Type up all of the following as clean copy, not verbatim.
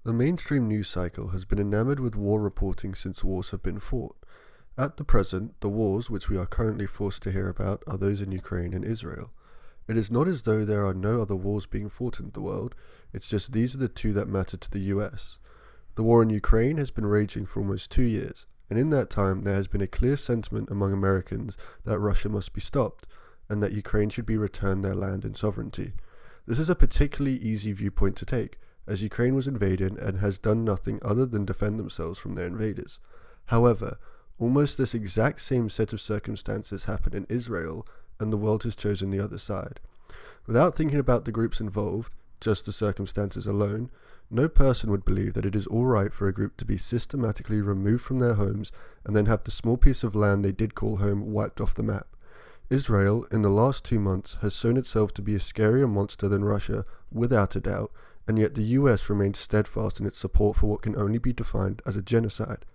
The mainstream news cycle has been enamored with war reporting since wars have been fought. At the present, the wars which we are currently forced to hear about are those in Ukraine and Israel. It is not as though there are no other wars being fought in the world, it's just these are the two that matter to the US. The war in Ukraine has been raging for almost 2 years, and in that time there has been a clear sentiment among Americans that Russia must be stopped, and that Ukraine should be returned their land and sovereignty. This is a particularly easy viewpoint to take, as Ukraine was invaded and has done nothing other than defend themselves from their invaders. However, almost this exact same set of circumstances happened in Israel, and the world has chosen the other side. Without thinking about the groups involved, just the circumstances alone, no person would believe that it is alright for a group to be systematically removed from their homes and then have the small piece of land they did call home wiped off the map. Israel, in the last 2 months, has shown itself to be a scarier monster than Russia, without a doubt, and yet the US remains steadfast in its support for what can only be defined as a genocide.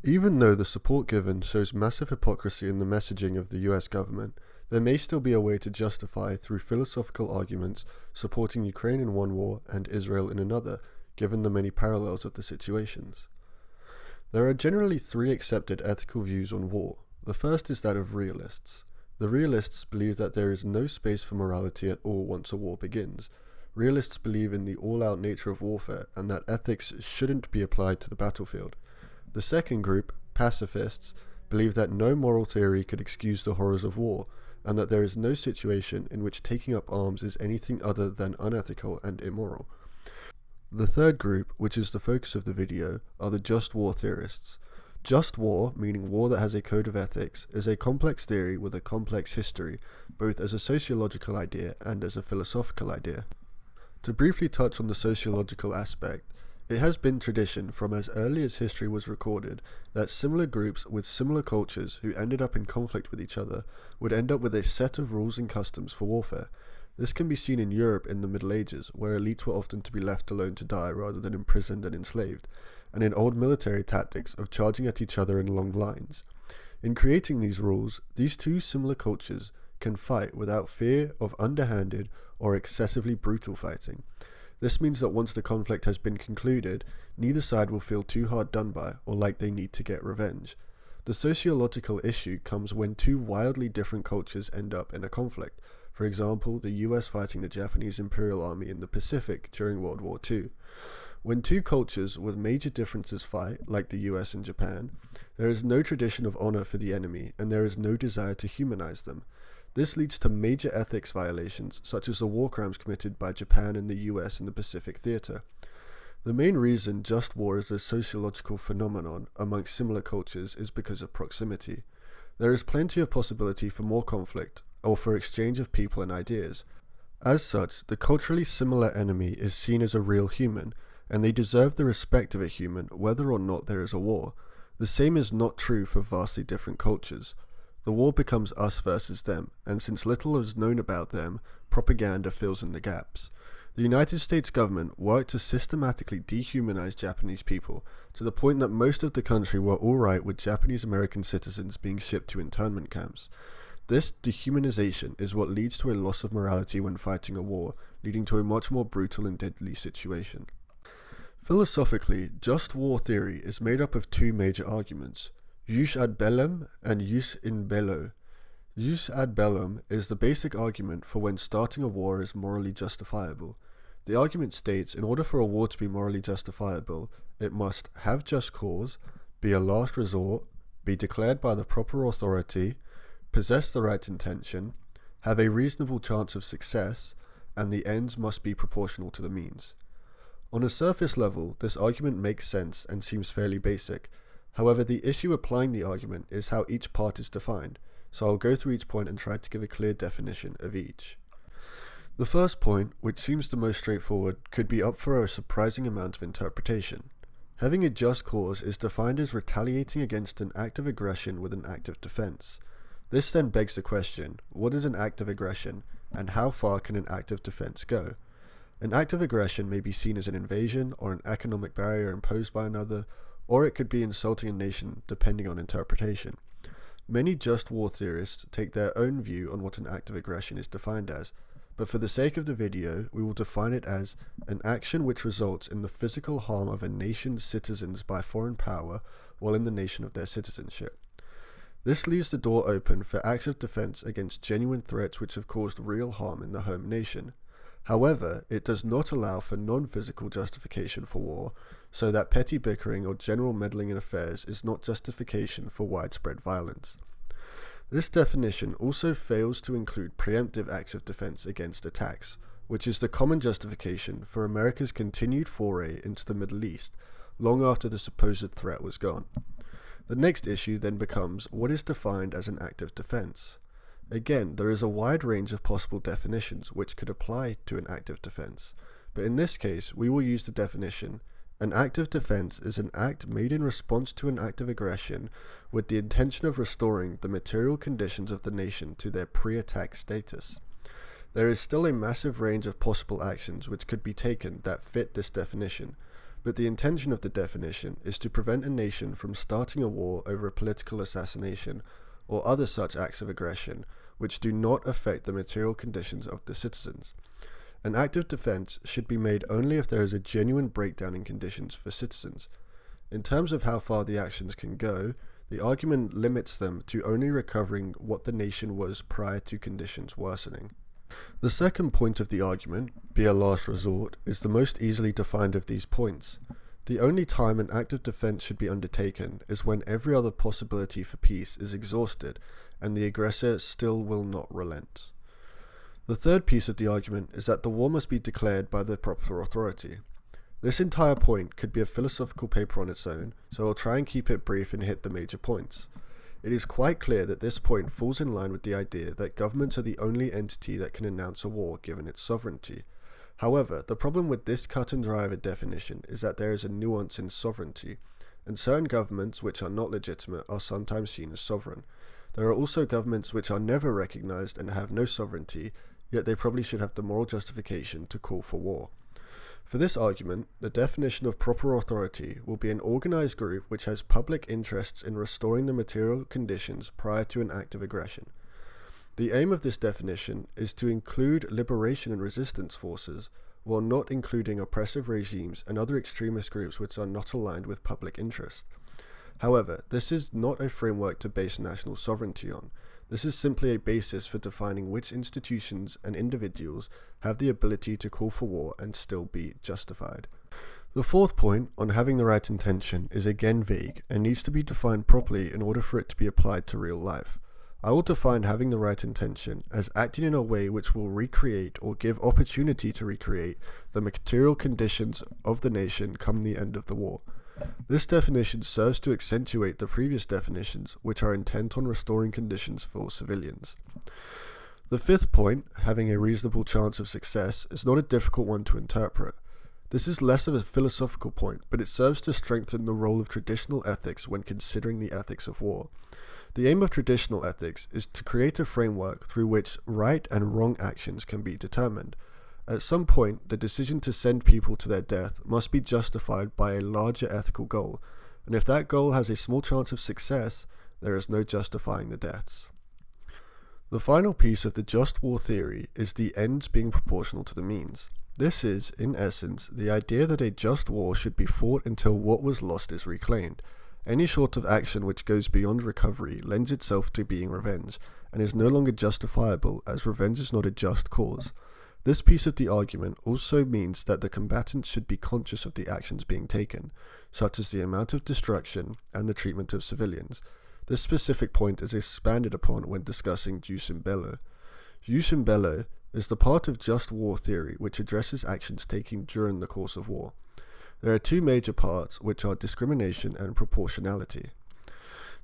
Even though the support given shows massive hypocrisy in the messaging of the US government, there may still be a way to justify, through philosophical arguments, supporting Ukraine in one war and Israel in another, given the many parallels of the situations. There are generally 3 accepted ethical views on war. The first is that of realists. The realists believe that there is no space for morality at all once a war begins. Realists believe in the all-out nature of warfare and that ethics shouldn't be applied to the battlefield. The second group, pacifists, believe that no moral theory could excuse the horrors of war, and that there is no situation in which taking up arms is anything other than unethical and immoral. The third group, which is the focus of the video, are the just war theorists. Just war, meaning war that has a code of ethics, is a complex theory with a complex history, both as a sociological idea and as a philosophical idea. To briefly touch on the sociological aspect, it has been tradition from as early as history was recorded that similar groups with similar cultures who ended up in conflict with each other would end up with a set of rules and customs for warfare. This can be seen in Europe in the Middle Ages, where elites were often to be left alone to die rather than imprisoned and enslaved, and in old military tactics of charging at each other in long lines. In creating these rules, these two similar cultures can fight without fear of underhanded or excessively brutal fighting. This means that once the conflict has been concluded, neither side will feel too hard done by or like they need to get revenge. The sociological issue comes when 2 wildly different cultures end up in a conflict. For example, the US fighting the Japanese Imperial Army in the Pacific during World War II. When 2 cultures with major differences fight, like the US and Japan, there is no tradition of honor for the enemy and there is no desire to humanize them. This leads to major ethics violations, such as the war crimes committed by Japan and the US in the Pacific Theater. The main reason just war is a sociological phenomenon amongst similar cultures is because of proximity. There is plenty of possibility for more conflict, or for exchange of people and ideas. As such, the culturally similar enemy is seen as a real human, and they deserve the respect of a human whether or not there is a war. The same is not true for vastly different cultures. The war becomes us versus them, and since little is known about them, propaganda fills in the gaps. The United States government worked to systematically dehumanize Japanese people, to the point that most of the country were alright with Japanese American citizens being shipped to internment camps. This dehumanization is what leads to a loss of morality when fighting a war, leading to a much more brutal and deadly situation. Philosophically, just war theory is made up of 2 major arguments: jus ad bellum and jus in bello. Jus ad bellum is the basic argument for when starting a war is morally justifiable. The argument states in order for a war to be morally justifiable, it must have just cause, be a last resort, be declared by the proper authority, possess the right intention, have a reasonable chance of success, and the ends must be proportional to the means. On a surface level, this argument makes sense and seems fairly basic. However, the issue applying the argument is how each part is defined, so I'll go through each point and try to give a clear definition of each. The first point, which seems the most straightforward, could be up for a surprising amount of interpretation. Having a just cause is defined as retaliating against an act of aggression with an act of defense. This then begs the question, what is an act of aggression, and how far can an act of defense go? An act of aggression may be seen as an invasion or an economic barrier imposed by another, or it could be insulting a nation depending on interpretation. Many just war theorists take their own view on what an act of aggression is defined as, but for the sake of the video, we will define it as an action which results in the physical harm of a nation's citizens by foreign power while in the nation of their citizenship. This leaves the door open for acts of defense against genuine threats which have caused real harm in the home nation. However, it does not allow for non-physical justification for war, so that petty bickering or general meddling in affairs is not justification for widespread violence. This definition also fails to include preemptive acts of defense against attacks, which is the common justification for America's continued foray into the Middle East, long after the supposed threat was gone. The next issue then becomes what is defined as an act of defense. Again, there is a wide range of possible definitions which could apply to an act of defense, but in this case we will use the definition: an act of defense is an act made in response to an act of aggression with the intention of restoring the material conditions of the nation to their pre-attack status. There is still a massive range of possible actions which could be taken that fit this definition, but the intention of the definition is to prevent a nation from starting a war over a political assassination or other such acts of aggression which do not affect the material conditions of the citizens. An act of defense should be made only if there is a genuine breakdown in conditions for citizens. In terms of how far the actions can go, the argument limits them to only recovering what the nation was prior to conditions worsening. The second point of the argument, be a last resort, is the most easily defined of these points. The only time an act of defense should be undertaken is when every other possibility for peace is exhausted and the aggressor still will not relent. The third piece of the argument is that the war must be declared by the proper authority. This entire point could be a philosophical paper on its own, so I'll try and keep it brief and hit the major points. It is quite clear that this point falls in line with the idea that governments are the only entity that can announce a war given its sovereignty. However, the problem with this cut and dry of a definition is that there is a nuance in sovereignty, and certain governments which are not legitimate are sometimes seen as sovereign. There are also governments which are never recognized and have no sovereignty, yet they probably should have the moral justification to call for war. For this argument, the definition of proper authority will be an organized group which has public interests in restoring the material conditions prior to an act of aggression. The aim of this definition is to include liberation and resistance forces, while not including oppressive regimes and other extremist groups which are not aligned with public interest. However, this is not a framework to base national sovereignty on. This is simply a basis for defining which institutions and individuals have the ability to call for war and still be justified. The fourth point, on having the right intention, is again vague and needs to be defined properly in order for it to be applied to real life. I will define having the right intention as acting in a way which will recreate or give opportunity to recreate the material conditions of the nation come the end of the war. This definition serves to accentuate the previous definitions, which are intent on restoring conditions for civilians. The fifth point, having a reasonable chance of success, is not a difficult one to interpret. This is less of a philosophical point, but it serves to strengthen the role of traditional ethics when considering the ethics of war. The aim of traditional ethics is to create a framework through which right and wrong actions can be determined. At some point, the decision to send people to their death must be justified by a larger ethical goal, and if that goal has a small chance of success, there is no justifying the deaths. The final piece of the just war theory is the ends being proportional to the means. This is, in essence, the idea that a just war should be fought until what was lost is reclaimed. Any sort of action which goes beyond recovery lends itself to being revenge, and is no longer justifiable as revenge is not a just cause. This piece of the argument also means that the combatants should be conscious of the actions being taken, such as the amount of destruction and the treatment of civilians. This specific point is expanded upon when discussing jus in bello. Jus in bello is the part of just war theory which addresses actions taken during the course of war. There are two major parts, which are discrimination and proportionality.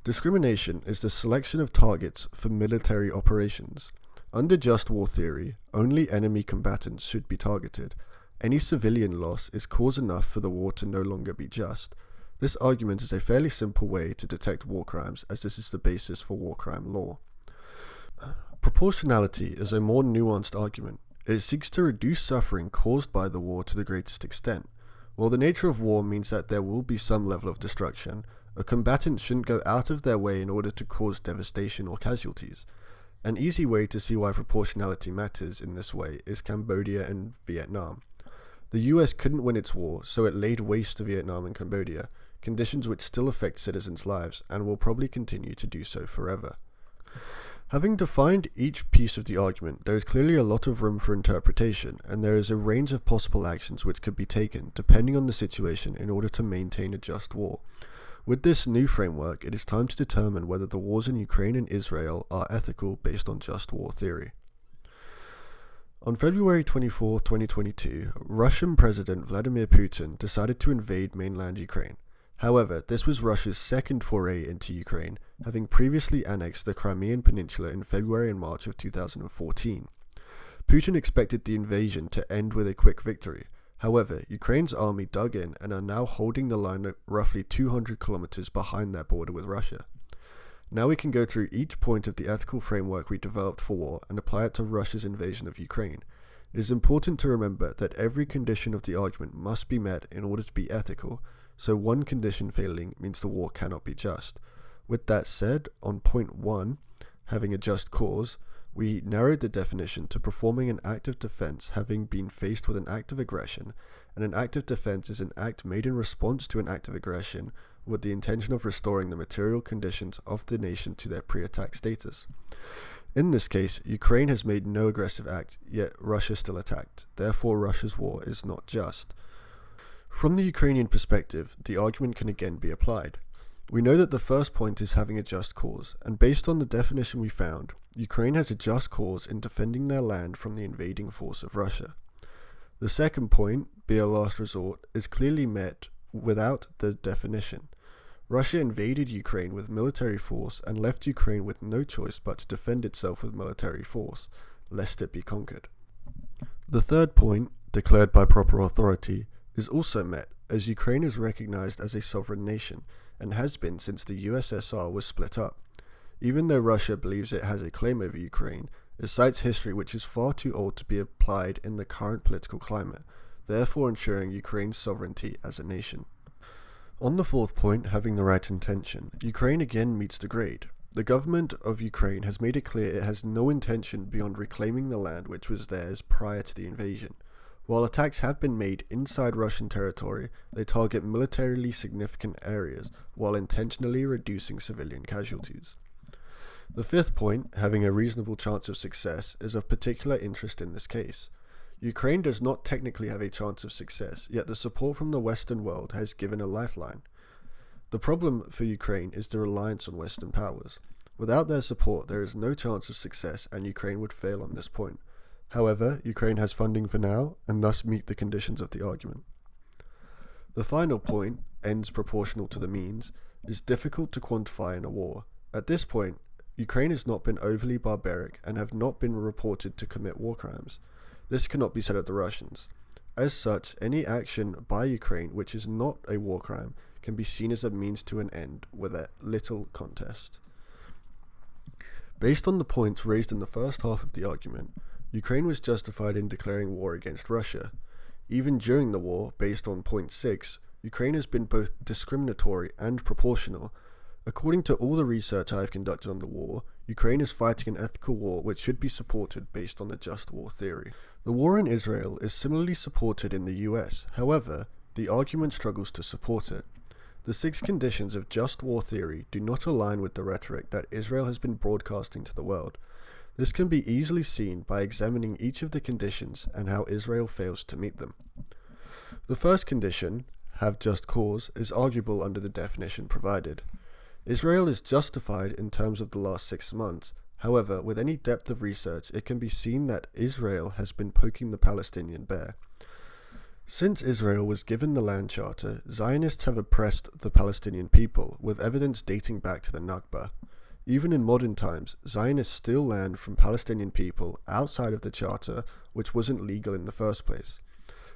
Discrimination is the selection of targets for military operations. Under just war theory, only enemy combatants should be targeted. Any civilian loss is cause enough for the war to no longer be just. This argument is a fairly simple way to detect war crimes, as this is the basis for war crime law. Proportionality is a more nuanced argument. It seeks to reduce suffering caused by the war to the greatest extent. While the nature of war means that there will be some level of destruction, a combatant shouldn't go out of their way in order to cause devastation or casualties. An easy way to see why proportionality matters in this way is Cambodia and Vietnam. The US couldn't win its war, so it laid waste to Vietnam and Cambodia, conditions which still affect citizens' lives and will probably continue to do so forever. Having defined each piece of the argument, there is clearly a lot of room for interpretation, and there is a range of possible actions which could be taken, depending on the situation, in order to maintain a just war. With this new framework, it is time to determine whether the wars in Ukraine and Israel are ethical based on just war theory. On February 24, 2022, Russian President Vladimir Putin decided to invade mainland Ukraine. However, this was Russia's second foray into Ukraine, having previously annexed the Crimean Peninsula in February and March of 2014. Putin expected the invasion to end with a quick victory. However, Ukraine's army dug in and are now holding the line roughly 200 kilometers behind their border with Russia. Now we can go through each point of the ethical framework we developed for war and apply it to Russia's invasion of Ukraine. It is important to remember that every condition of the argument must be met in order to be ethical, so one condition failing means the war cannot be just. With that said, on point 1, having a just cause, we narrowed the definition to performing an act of defense having been faced with an act of aggression, and an act of defense is an act made in response to an act of aggression with the intention of restoring the material conditions of the nation to their pre-attack status. In this case, Ukraine has made no aggressive act, yet Russia still attacked. Therefore, Russia's war is not just. From the Ukrainian perspective, the argument can again be applied. We know that the first point is having a just cause, and based on the definition we found, Ukraine has a just cause in defending their land from the invading force of Russia. The second point, be a last resort, is clearly met without the definition. Russia invaded Ukraine with military force and left Ukraine with no choice but to defend itself with military force, lest it be conquered. The third point, declared by proper authority, is also met, as Ukraine is recognized as a sovereign nation, and has been since the USSR was split up. Even though Russia believes it has a claim over Ukraine, it cites history which is far too old to be applied in the current political climate, therefore ensuring Ukraine's sovereignty as a nation. On the fourth point, having the right intention, Ukraine again meets the grade. The government of Ukraine has made it clear it has no intention beyond reclaiming the land which was theirs prior to the invasion. While attacks have been made inside Russian territory, they target militarily significant areas, while intentionally reducing civilian casualties. The fifth point, having a reasonable chance of success, is of particular interest in this case. Ukraine does not technically have a chance of success, yet the support from the Western world has given a lifeline. The problem for Ukraine is the reliance on Western powers. Without their support, there is no chance of success, and Ukraine would fail on this point. However, Ukraine has funding for now, and thus meet the conditions of the argument. The final point, ends proportional to the means, is difficult to quantify in a war. At this point, Ukraine has not been overly barbaric and have not been reported to commit war crimes. This cannot be said of the Russians. As such, any action by Ukraine which is not a war crime can be seen as a means to an end with a little contest. Based on the points raised in the first half of the argument, Ukraine was justified in declaring war against Russia. Even during the war, based on point 6, Ukraine has been both discriminatory and proportional. According to all the research I have conducted on the war, Ukraine is fighting an ethical war which should be supported based on the just war theory. The war in Israel is similarly supported in the US, however, the argument struggles to support it. The 6 conditions of just war theory do not align with the rhetoric that Israel has been broadcasting to the world. This can be easily seen by examining each of the conditions and how Israel fails to meet them. The first condition, have just cause, is arguable under the definition provided. Israel is justified in terms of the last 6 months. However, with any depth of research, it can be seen that Israel has been poking the Palestinian bear. Since Israel was given the land charter, Zionists have oppressed the Palestinian people, with evidence dating back to the Nakba. Even in modern times, Zionists steal land from Palestinian people outside of the charter, which wasn't legal in the first place.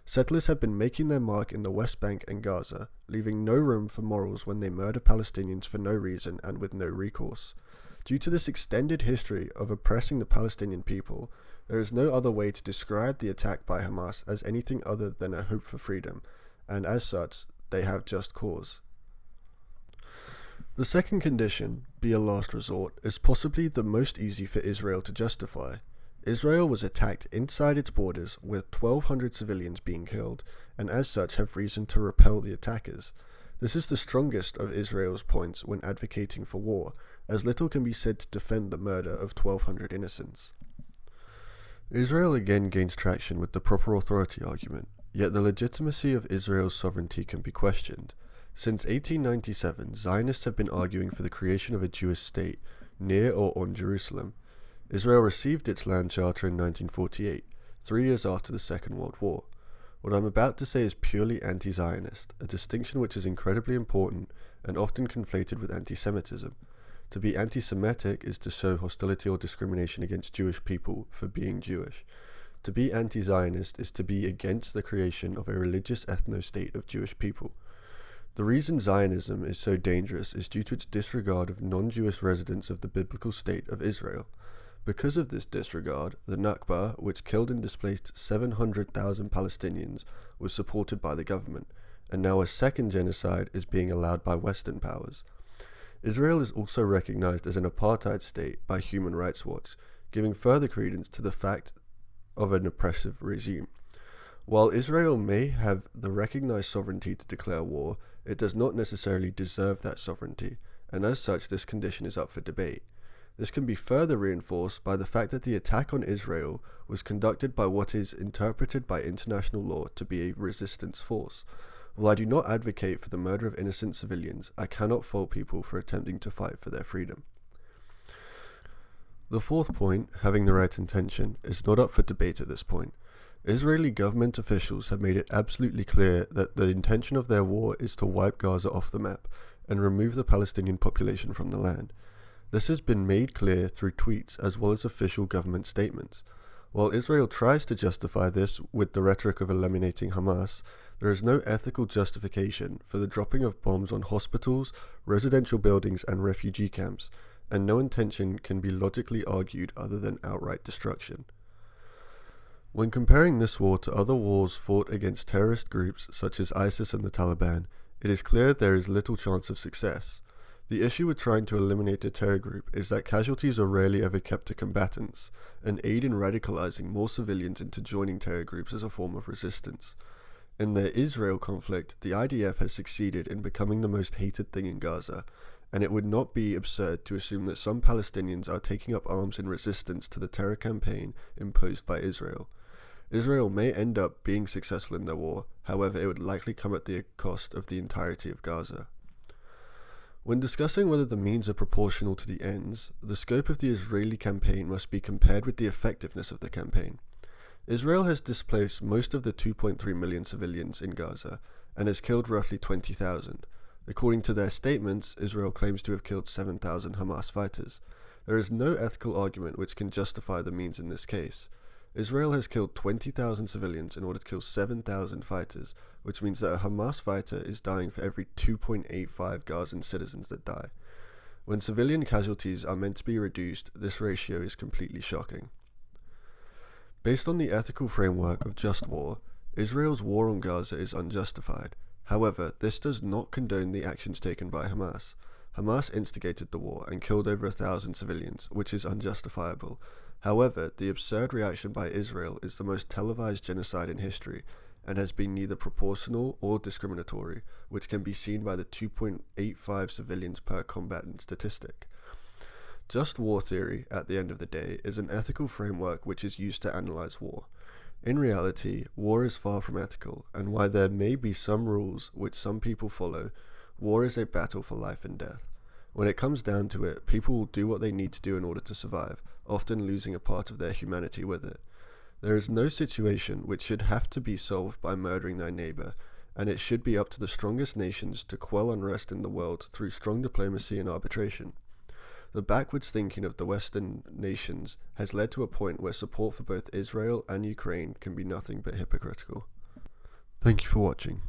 Settlers have been making their mark in the West Bank and Gaza, leaving no room for morals when they murder Palestinians for no reason and with no recourse. Due to this extended history of oppressing the Palestinian people, there is no other way to describe the attack by Hamas as anything other than a hope for freedom, and as such, they have just cause. The second condition, be a last resort, is possibly the most easy for Israel to justify. Israel was attacked inside its borders with 1,200 civilians being killed, and as such have reason to repel the attackers. This is the strongest of Israel's points when advocating for war, as little can be said to defend the murder of 1,200 innocents. Israel again gains traction with the proper authority argument, yet the legitimacy of Israel's sovereignty can be questioned. Since 1897, Zionists have been arguing for the creation of a Jewish state, near or on Jerusalem. Israel received its land charter in 1948, 3 years after the Second World War. What I'm about to say is purely anti-Zionist, a distinction which is incredibly important and often conflated with anti-Semitism. To be anti-Semitic is to show hostility or discrimination against Jewish people for being Jewish. To be anti-Zionist is to be against the creation of a religious ethno-state of Jewish people. The reason Zionism is so dangerous is due to its disregard of non-Jewish residents of the biblical state of Israel. Because of this disregard, the Nakba, which killed and displaced 700,000 Palestinians, was supported by the government, and now a second genocide is being allowed by Western powers. Israel is also recognized as an apartheid state by Human Rights Watch, giving further credence to the fact of an oppressive regime. While Israel may have the recognized sovereignty to declare war, it does not necessarily deserve that sovereignty, and as such this condition is up for debate. This can be further reinforced by the fact that the attack on Israel was conducted by what is interpreted by international law to be a resistance force. While I do not advocate for the murder of innocent civilians, I cannot fault people for attempting to fight for their freedom. The fourth point, having the right intention, is not up for debate at this point. Israeli government officials have made it absolutely clear that the intention of their war is to wipe Gaza off the map and remove the Palestinian population from the land. This has been made clear through tweets as well as official government statements. While Israel tries to justify this with the rhetoric of eliminating Hamas, there is no ethical justification for the dropping of bombs on hospitals, residential buildings, and refugee camps, and no intention can be logically argued other than outright destruction. When comparing this war to other wars fought against terrorist groups such as ISIS and the Taliban, it is clear there is little chance of success. The issue with trying to eliminate a terror group is that casualties are rarely ever kept to combatants, and aid in radicalizing more civilians into joining terror groups as a form of resistance. In the Israel conflict, the IDF has succeeded in becoming the most hated thing in Gaza, and it would not be absurd to assume that some Palestinians are taking up arms in resistance to the terror campaign imposed by Israel. Israel may end up being successful in their war, however it would likely come at the cost of the entirety of Gaza. When discussing whether the means are proportional to the ends, the scope of the Israeli campaign must be compared with the effectiveness of the campaign. Israel has displaced most of the 2.3 million civilians in Gaza and has killed roughly 20,000. According to their statements, Israel claims to have killed 7,000 Hamas fighters. There is no ethical argument which can justify the means in this case. Israel has killed 20,000 civilians in order to kill 7,000 fighters, which means that a Hamas fighter is dying for every 2.85 Gazan citizens that die. When civilian casualties are meant to be reduced, this ratio is completely shocking. Based on the ethical framework of just war, Israel's war on Gaza is unjustified. However, this does not condone the actions taken by Hamas. Hamas instigated the war and killed over 1,000 civilians, which is unjustifiable. However, the absurd reaction by Israel is the most televised genocide in history and has been neither proportional or discriminatory, which can be seen by the 2.85 civilians per combatant statistic. Just war theory, at the end of the day, is an ethical framework which is used to analyze war. In reality, war is far from ethical, and while there may be some rules which some people follow, war is a battle for life and death. When it comes down to it, people will do what they need to do in order to survive, often losing a part of their humanity with it. There is no situation which should have to be solved by murdering their neighbor, and it should be up to the strongest nations to quell unrest in the world through strong diplomacy and arbitration. The backwards thinking of the Western nations has led to a point where support for both Israel and Ukraine can be nothing but hypocritical. Thank you for watching.